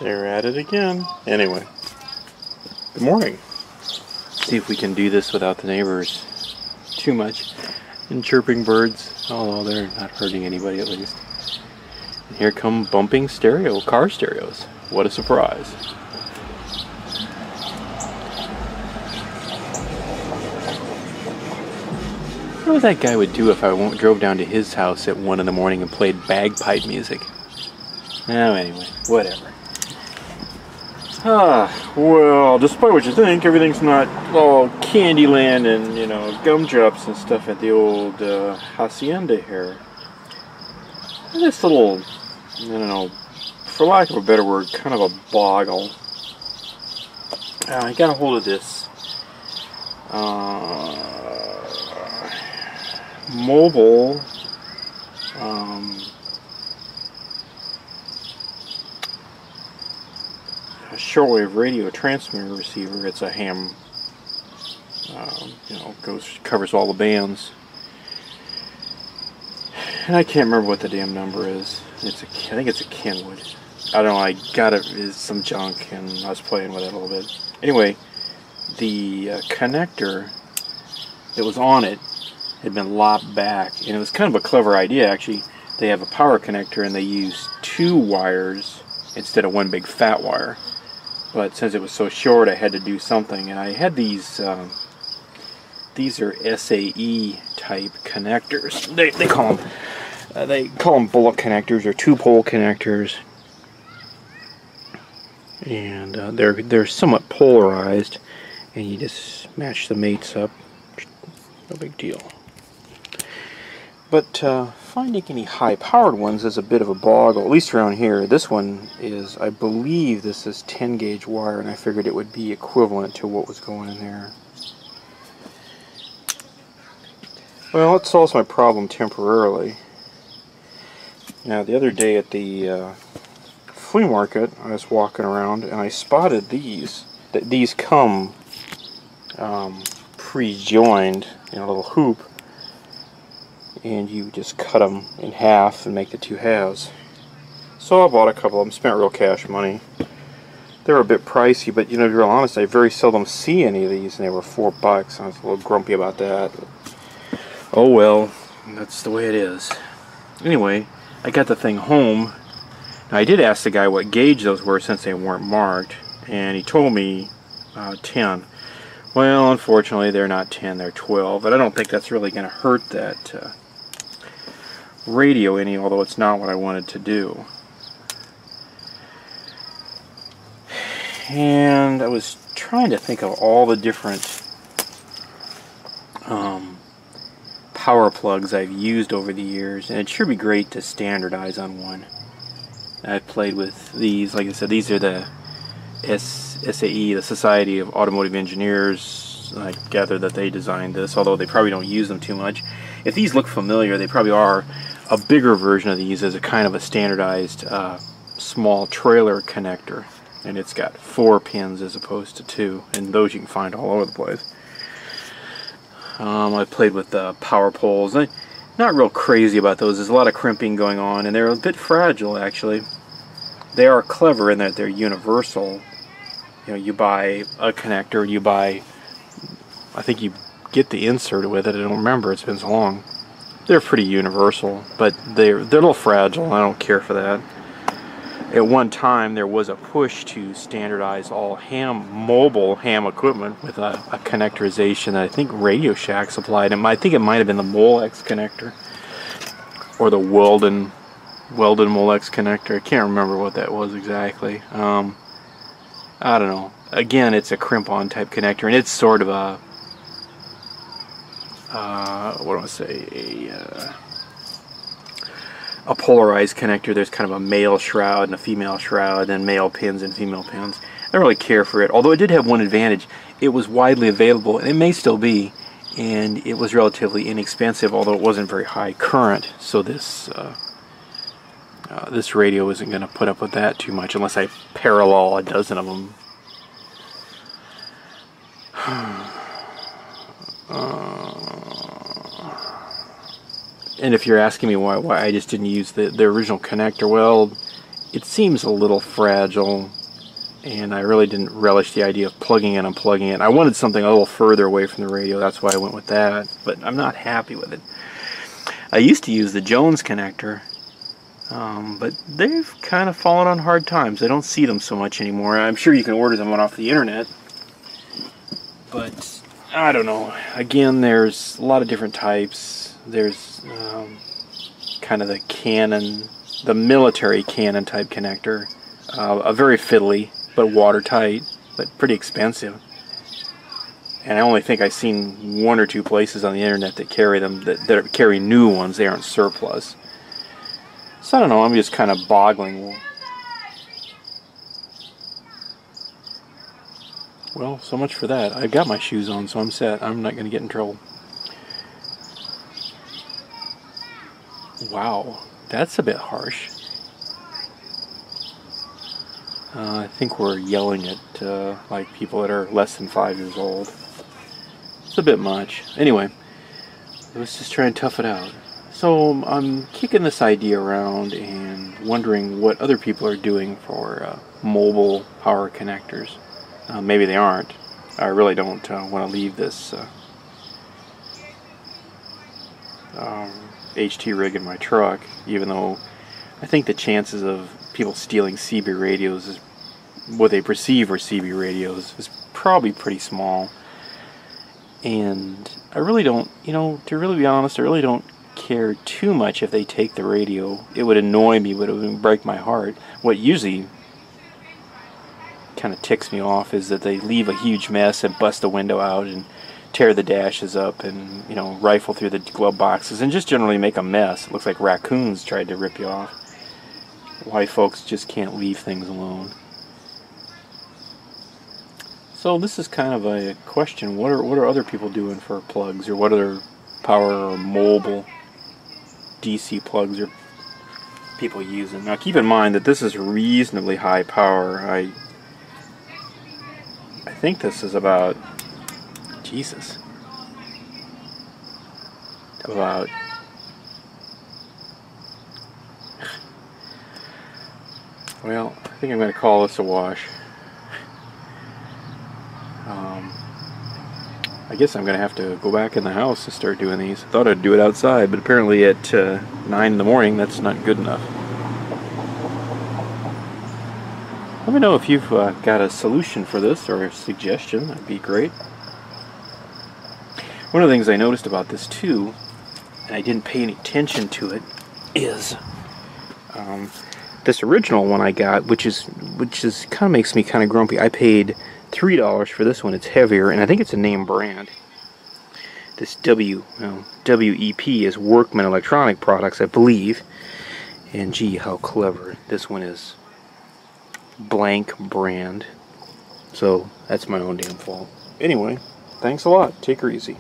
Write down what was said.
They're at it again. Anyway, good morning. See if we can do this without the neighbors too much. And chirping birds, although they're not hurting anybody at least. And here come bumping car stereos. What a surprise. I wonder what that guy would do if I drove down to his house at 1 in the morning and played bagpipe music. Oh, anyway, whatever. Well, despite what you think, everything's not all Candyland and, you know, gumdrops and stuff at the old hacienda here. This little, I don't know, for lack of a better word, kind of a boggle. I got a hold of this mobile a shortwave radio transmitter receiver. It's a ham, you know, covers all the bands. And I can't remember what the damn number is. I think it's a Kenwood. I don't know. I got it as some junk, and I was playing with it a little bit. Anyway, the connector that was on it had been lopped back, and it was kind of a clever idea actually. They have a power connector, and they use 2 wires instead of one big fat wire. But since it was so short, I had to do something, and I had these are SAE type connectors. They call them bullet connectors or 2-pole connectors, and they're somewhat polarized, and you just match the mates up. No big deal. But finding any high-powered ones is a bit of a boggle, at least around here. This one is, I believe this is 10-gauge wire, and I figured it would be equivalent to what was going in there. Well, it solves my problem temporarily. Now, the other day at the flea market, I was walking around, and I spotted these. These come pre-joined in a little hoop, and you just cut them in half and make the 2 halves. So I bought a couple of them, spent real cash money. They were a bit pricey, but you know, to be real honest, I very seldom see any of these, and they were $4. I was a little grumpy about that. Oh well, that's the way it is. Anyway, I got the thing home. Now, I did ask the guy what gauge those were since they weren't marked, and he told me 10. Well, unfortunately, they're not 10, they're 12, but I don't think that's really going to hurt that radio any, although it's not what I wanted to do. And I was trying to think of all the different power plugs I've used over the years, and it should be great to standardize on one. I've played with these, like I said, these are the SAE, the Society of Automotive Engineers. I gather that they designed this, although they probably don't use them too much. If these look familiar, they probably are. A bigger version of these is a kind of a standardized small trailer connector, and it's got 4 pins as opposed to 2, and those you can find all over the place. I played with the power poles. I'm not real crazy about those. There's a lot of crimping going on, and they're a bit fragile actually. They are clever in that they're universal. You know, you buy a connector, I think you get the insert with it. I don't remember, it's been so long. They're pretty universal, but they're a little fragile. I don't care for that. At one time, there was a push to standardize all mobile ham equipment with a connectorization that I think Radio Shack supplied. I think it might have been the Molex connector or the Weldon Molex connector. I can't remember what that was exactly. I don't know. Again, it's a crimp-on type connector, and it's sort of a what do I say? A polarized connector. There's kind of a male shroud and a female shroud, and male pins and female pins. I don't really care for it, although it did have one advantage. It was widely available, and it may still be, and it was relatively inexpensive, although it wasn't very high current, so this radio isn't going to put up with that too much unless I parallel a dozen of them. And if you're asking me why I just didn't use the original connector, well, it seems a little fragile, and I really didn't relish the idea of plugging in and unplugging it. I wanted something a little further away from the radio, that's why I went with that, but I'm not happy with it. I used to use the Jones connector, but they've kind of fallen on hard times. I don't see them so much anymore. I'm sure you can order them off the internet, but I don't know. Again, there's a lot of different types. There's kind of the Canon, the military Canon type connector, a very fiddly but watertight, but pretty expensive. And I only think I've seen 1 or 2 places on the internet that carry them, that carry new ones. They aren't surplus. So I don't know, I'm just kind of boggling. Well, so much for that. I've got my shoes on, so I'm set. I'm not going to get in trouble. Wow, that's a bit harsh. I think we're yelling at like people that are less than 5 years old. It's a bit much. Anyway, let's just try and tough it out. So I'm kicking this idea around and wondering what other people are doing for mobile power connectors. Maybe they aren't. I really don't want to leave this HT rig in my truck, even though I think the chances of people stealing CB radios, is what they perceive are CB radios, is probably pretty small. And I really don't, you know, to really be honest, I really don't care too much if they take the radio. It would annoy me, but it would break my heart. What usually kind of ticks me off is that they leave a huge mess and bust the window out and tear the dashes up and, you know, rifle through the glove boxes and just generally make a mess. It looks like raccoons tried to rip you off. Why folks just can't leave things alone. So this is kind of a question. What are other people doing for plugs, or what other power or mobile DC plugs are people using? Now keep in mind that this is reasonably high power. I think this is about, Jesus, about, well, I think I'm going to call this a wash. I guess I'm going to have to go back in the house and start doing these. I thought I'd do it outside, but apparently at 9 in the morning that's not good enough. Let me know if you've got a solution for this or a suggestion. That'd be great. One of the things I noticed about this too, and I didn't pay any attention to it, is this original one I got, which is kind of makes me kind of grumpy. I paid $3 for this one. It's heavier, and I think it's a name brand. This WEP is Workman Electronic Products, I believe. And gee, how clever. This one is blank brand. So that's my own damn fault. Anyway, thanks a lot. Take her easy.